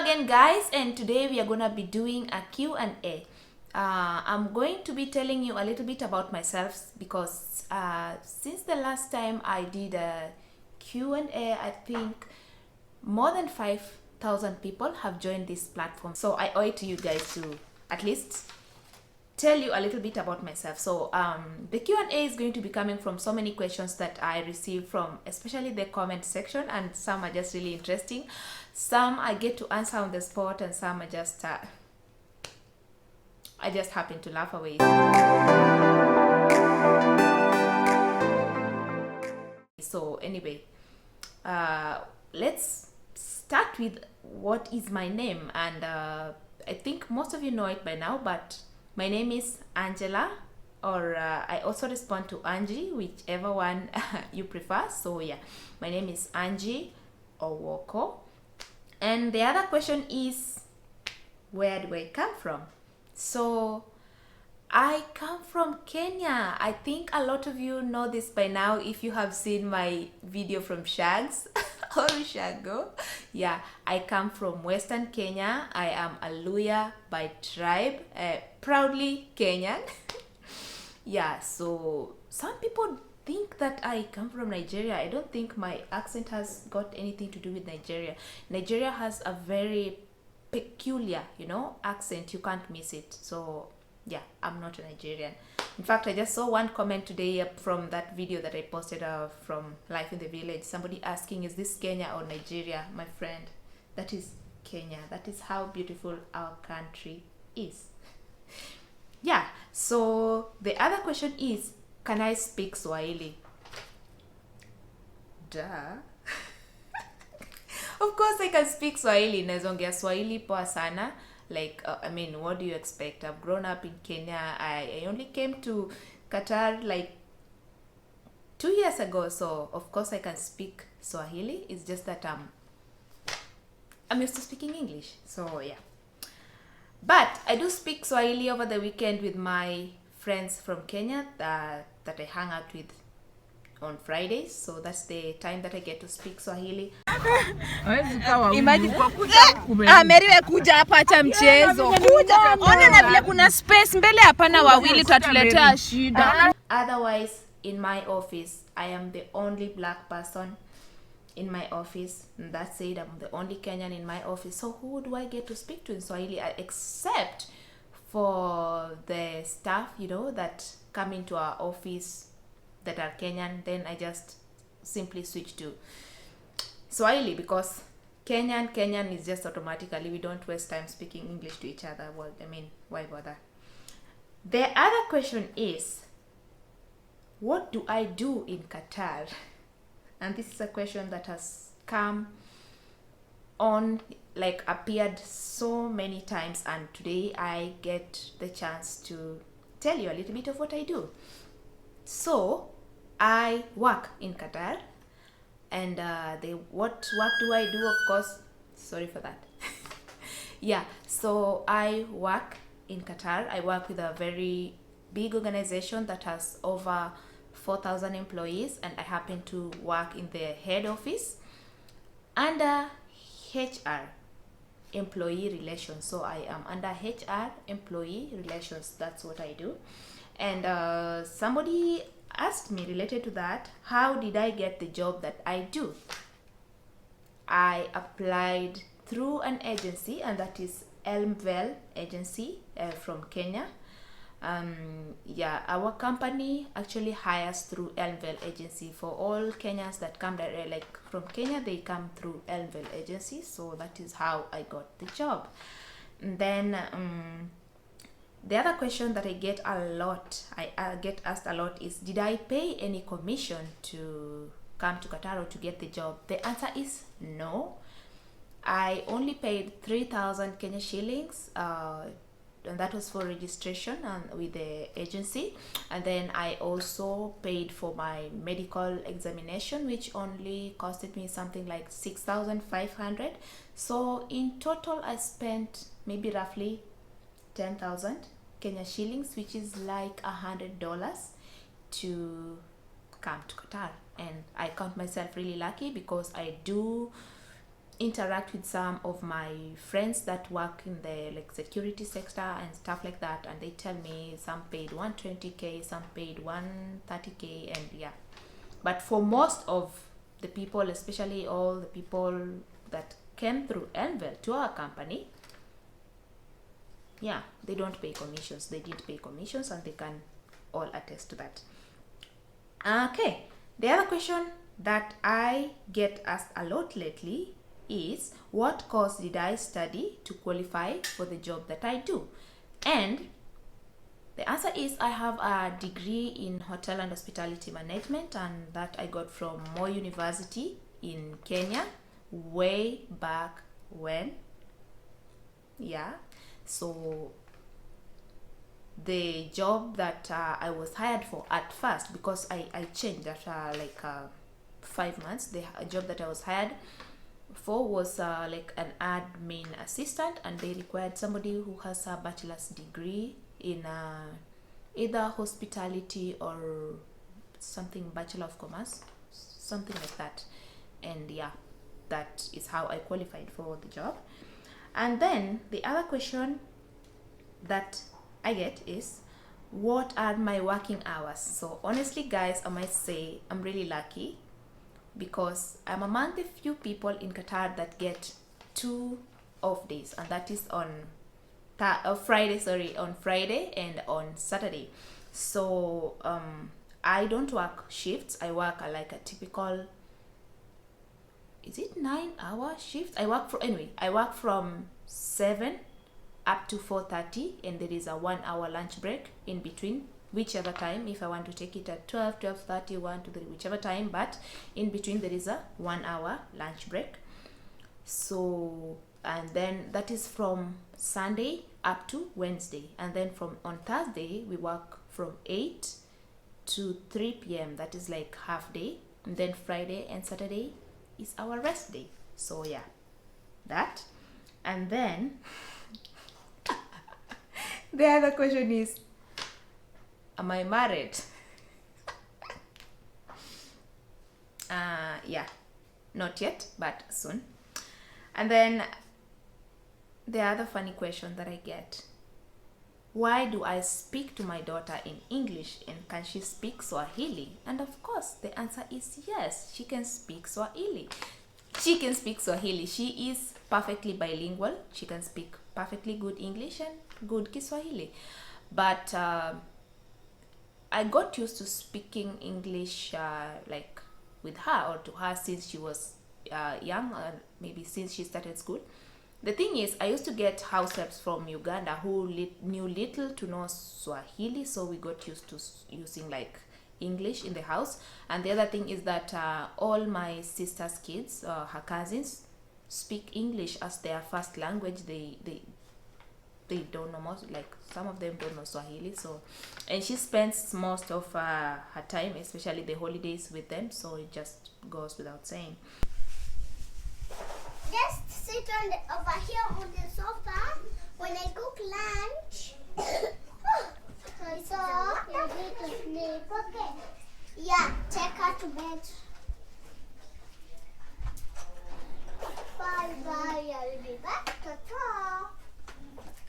again, guys, and today we are gonna be doing a Q&A. I'm going to be telling you a little bit about myself because since the last time I did a Q&A, I think more than 5,000 people have joined this platform. So I owe it to you guys to at least tell you a little bit about myself. So the Q&A is going to be coming from so many questions that I received from especially the comment section, and some are just really interesting. Some I get to answer on the spot, and some are just I just happen to laugh away. So anyway, let's start with what is my name, and I think most of you know it by now, but my name is Angela, or I also respond to Angie, whichever one you prefer. So yeah, my name is Angie Owoko. And the other question is, where do I come from? So I come from Kenya. I think a lot of you know this by now if you have seen my video from Shags or Shago. Yeah, I come from Western Kenya. I am a Luya by tribe, proudly Kenyan. Yeah, so some people think that I come from Nigeria. I don't think my accent has got anything to do with Nigeria. Nigeria has a very peculiar, accent. You can't miss it. So yeah, I'm not a Nigerian. In fact, I just saw one comment today from that video that I posted from Life in the Village. Somebody asking, is this Kenya or Nigeria? My friend, that is Kenya. That is how beautiful our country is. Yeah, so the other question is, can I speak Swahili? Duh. Of course I can speak Swahili. Naezongea Swahili poa sana. Like, what do you expect? I've grown up in Kenya. I only came to Qatar like 2 years ago. So, of course, I can speak Swahili. It's just that I'm used to speaking English. So, yeah. But I do speak Swahili over the weekend with my friends from Kenya that I hang out with on Fridays. So that's the time that I get to speak Swahili. Imagine kwa kuja Meriwe kuja hapa acha mchezo. Kuja ona na vile kuna space mbele, hapana wawili tutatuletea shida. Otherwise, in my office, I am the only black person in my office, and that's it. I'm the only Kenyan in my office. So who do I get to speak to in Swahili, except for the staff, that come into our office that are Kenyan? Then I just simply switch to Swahili because Kenyan is just automatically, we don't waste time speaking English to each other. Well, why bother? The other question is, what do I do in Qatar? And this is a question that has come on, appeared so many times, and today I get the chance to tell you a little bit of what I do. So I work in Qatar, and what work do I do? Of course, sorry for that. Yeah, so I work in Qatar. I work with a very big organization that has over 4,000 employees, and I happen to work in the head office under HR, employee relations. So I am under HR, employee relations. That's what I do. And somebody asked me related to that, how did I get the job that I do? I applied through an agency, and that is Elmwell Agency from Kenya. Our company actually hires through Elmwell Agency. For all Kenyans that come from Kenya, they come through Elmwell Agency. So that is how I got the job. And then the other question that I get asked a lot is, did I pay any commission to come to Qatar or to get the job? The answer is no. I only paid 3,000 Kenya shillings, and that was for registration with the agency. And then I also paid for my medical examination, which only costed me something like 6,500. So in total, I spent maybe roughly 10,000 Kenya shillings, which is like $100 to come to Qatar. And I count myself really lucky because I do interact with some of my friends that work in the like security sector and stuff like that, and they tell me some paid 120k, some paid 130k, and yeah. But for most of the people, especially all the people that came through Envel to our company, yeah, they don't pay commissions. They did pay commissions, and they can all attest to that. Okay, the other question that I get asked a lot lately is, what course did I study to qualify for the job that I do? And the answer is, I have a degree in hotel and hospitality management, and that I got from Moi University in Kenya way back when. Yeah, so the job that I was hired for at first, because I changed after like 5 months, the job that I was hired for was like an admin assistant, and they required somebody who has a bachelor's degree in either hospitality or something, Bachelor of Commerce, something like that. And yeah, that is how I qualified for the job. And then the other question that I get is, what are my working hours? So honestly guys, I might say I'm really lucky, because I'm among the few people in Qatar that get 2 off days, and that is on Friday and on Saturday. So I don't work shifts. I work like a typical, is it 9-hour shift? I work from 7 up to 4:30, and there is a 1-hour lunch break in between, whichever time. If I want to take it at 12, 12:30, 1 to 3, whichever time, but in between there is a 1-hour lunch break. So, and then that is from Sunday up to Wednesday, and then from on Thursday we work from 8 to 3 p.m. that is like half day, and then Friday and Saturday is our rest day. So yeah, that. And then the other question is, am I married? Yeah, not yet, but soon. And then the other funny question that I get, why do I speak to my daughter in English, and can she speak Swahili? And of course the answer is yes, she can speak Swahili. She can speak Swahili. She is perfectly bilingual. She can speak perfectly good English and good Kiswahili. But I got used to speaking English like with her or to her since she was young, maybe since she started school. The thing is, I used to get house helps from Uganda who knew little to no Swahili, so we got used to using like English in the house. And the other thing is that all my sister's kids, her cousins, speak English as their first language. They don't know most, like some of them don't know Swahili. So, and she spends most of her time, especially the holidays, with them. So it just goes without saying. Just sit over here on the sofa when I cook lunch. So you need to sleep. Okay. Yeah, take her to bed. Bye bye. I'll be back. Ta-ta.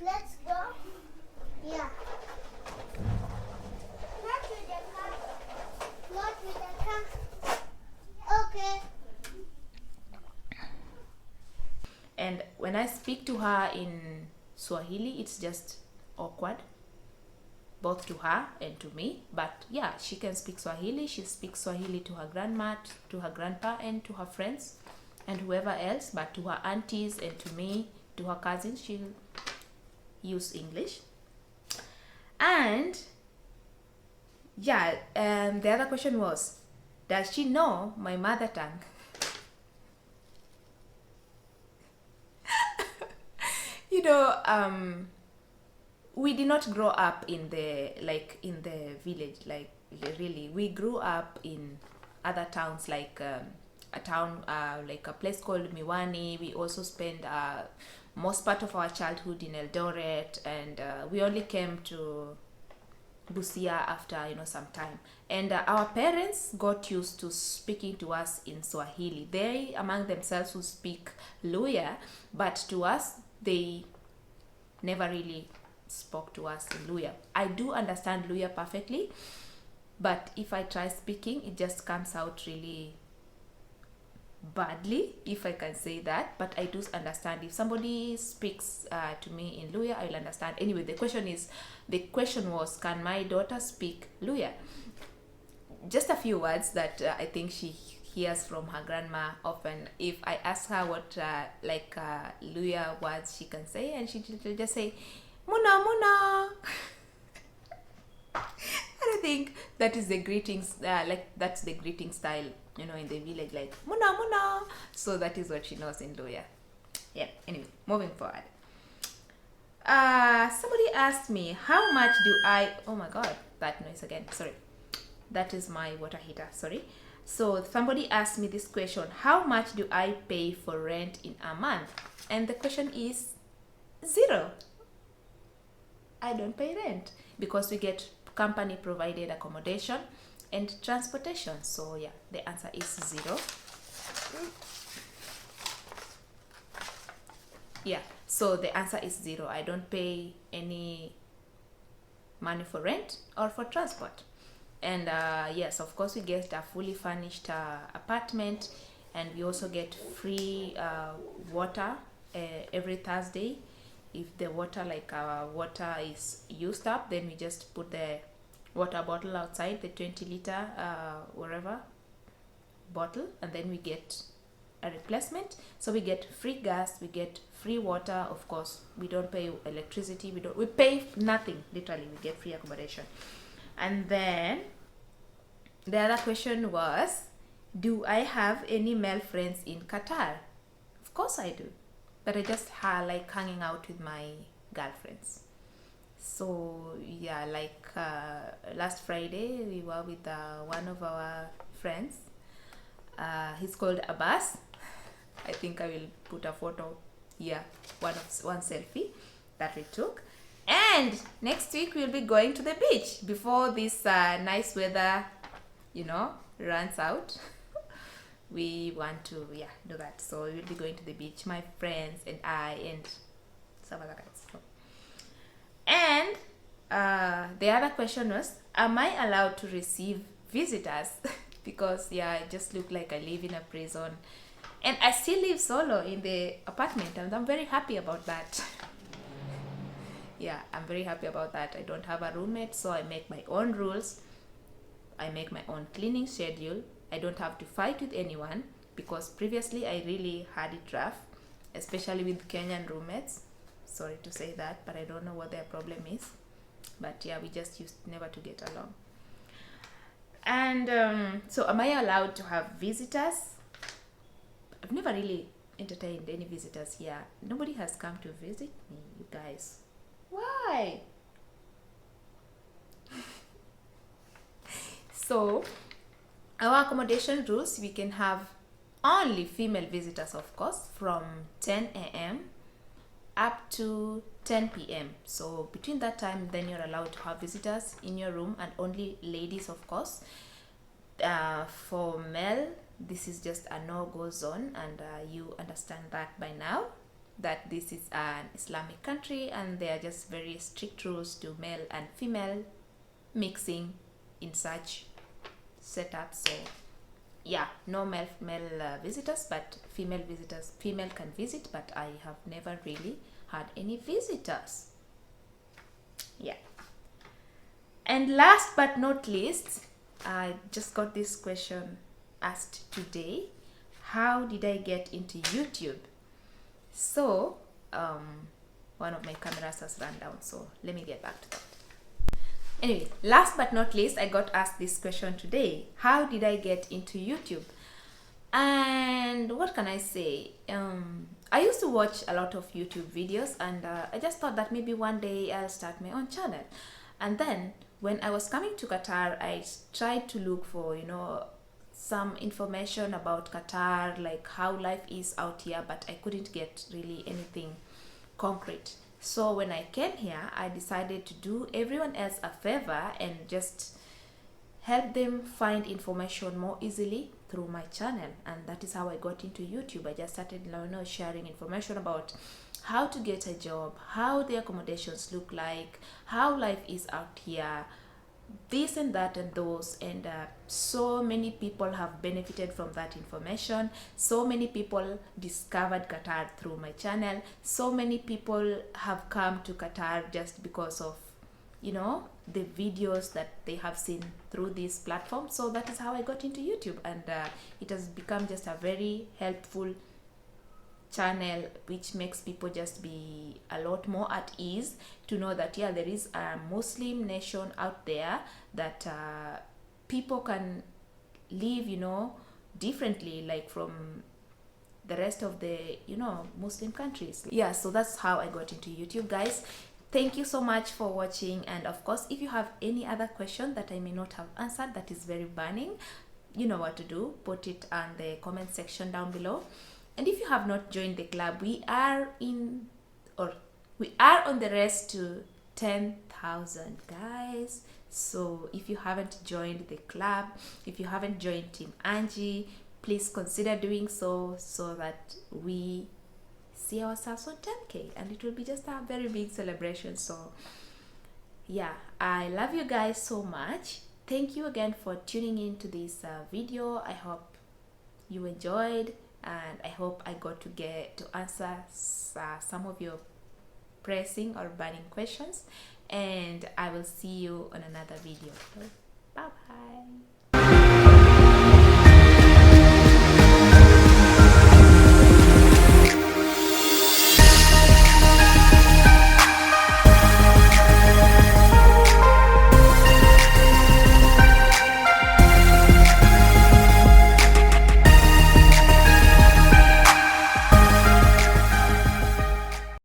Let's go. Yeah. Not with the car. Not with the car. Okay. And when I speak to her in Swahili, it's just awkward, both to her and to me. But yeah, she can speak Swahili. She speaks Swahili to her grandma, to her grandpa, and to her friends and whoever else. But to her aunties and to me, to her cousins, she'll use English. And yeah, the other question was, does she know my mother tongue? You know, we did not grow up in the village, like really. We grew up in other towns, like a town like a place called Miwani. We also spent most part of our childhood in Eldoret, and we only came to Busia after some time. And our parents got used to speaking to us in Swahili. They among themselves who speak Luya, but to us they never really spoke to us in Luya. I do understand Luya perfectly, but if I try speaking, it just comes out really badly, if I can say that. But I do understand. If somebody speaks to me in Luya, I will understand. Anyway, the question was, can my daughter speak Luya? Just a few words that I think she hears from her grandma often. If I ask her what Luya words she can say, and she'll just say muna muna. I think that is the greetings, that's the greeting style, in the village, like muna muna. So that is what she knows in Luya. Yeah. Anyway, moving forward. Somebody asked me, how much do I? Oh my God, that noise again. Sorry, that is my water heater. Sorry. So somebody asked me this question: how much do I pay for rent in a month? And the question is 0. I don't pay rent because we get company provided accommodation and transportation. So yeah, the answer is 0. Yeah, so the answer is 0. I don't pay any money for rent or for transport. And yes, of course, we get a fully furnished apartment, and we also get free water every Thursday. If the water, our water is used up, then we just put the water bottle outside, the 20-liter whatever bottle, and then we get a replacement. So we get free gas, we get free water. Of course, we don't pay electricity, we pay nothing, literally. We get free accommodation. And then the other question was, do I have any male friends in Qatar? Of course I do, but I just like hanging out with my girlfriends. So yeah, last Friday we were with one of our friends. He's called Abbas. I think I will put a photo here, one selfie that we took. And next week we'll be going to the beach before this nice weather, runs out. We want to do that. So we will be going to the beach, my friends and I, and some other guys. So. And the other question was, am I allowed to receive visitors? Because I just look like I live in a prison, and I still live solo in the apartment, and I'm very happy about that. Yeah, I'm very happy about that. I don't have a roommate, so I make my own rules. I make my own cleaning schedule. I don't have to fight with anyone, because previously I really had it rough, especially with Kenyan roommates. Sorry to say that, but I don't know what their problem is. But yeah, we just used never to get along. And so am I allowed to have visitors? I've never really entertained any visitors here. Nobody has come to visit me, you guys. Why? So our accommodation rules, we can have only female visitors, of course, from 10 a.m. up to 10 p.m. So between that time, then you're allowed to have visitors in your room, and only ladies, of course. For male, this is just a no-go zone, and you understand that by now, that this is an Islamic country, and there are just very strict rules to male and female mixing in such setups. So yeah, no male visitors, but female can visit, but I have never really had any visitors. Yeah. And last but not least, I just got this question asked today: how did I get into YouTube? So one of my cameras has run down, so let me get back to that. Anyway, last but not least, I got asked this question today: how did I get into YouTube? And what can I say? I used to watch a lot of YouTube videos, and I just thought that maybe one day I'll start my own channel. And then when I was coming to Qatar, I tried to look for, some information about Qatar, like how life is out here, but I couldn't get really anything concrete. So when I came here, I decided to do everyone else a favor and just help them find information more easily through my channel. And that is how I got into YouTube. I just started sharing information about how to get a job, how the accommodations look like, how life is out here, this and that and those. And so many people have benefited from that information. So many people discovered Qatar through my channel. So many people have come to Qatar just because of the videos that they have seen through this platform. So that is how I got into YouTube, and it has become just a very helpful channel, which makes people just be a lot more at ease to know that there is a Muslim nation out there that people can live differently, like from the rest of the Muslim countries. So that's how I got into YouTube, guys. Thank you so much for watching, and of course, if you have any other question that I may not have answered that is very burning, you know what to do. Put it on the comment section down below. And if you have not joined the club, we are on the race to 10,000, guys. So if you haven't joined the club, if you haven't joined Team Angie, please consider doing so that we see ourselves on 10K, and it will be just a very big celebration. So I love you guys so much. Thank you again for tuning in to this video. I hope you enjoyed, and I hope I got to answer some of your pressing or burning questions, and I will see you on another video. Bye bye.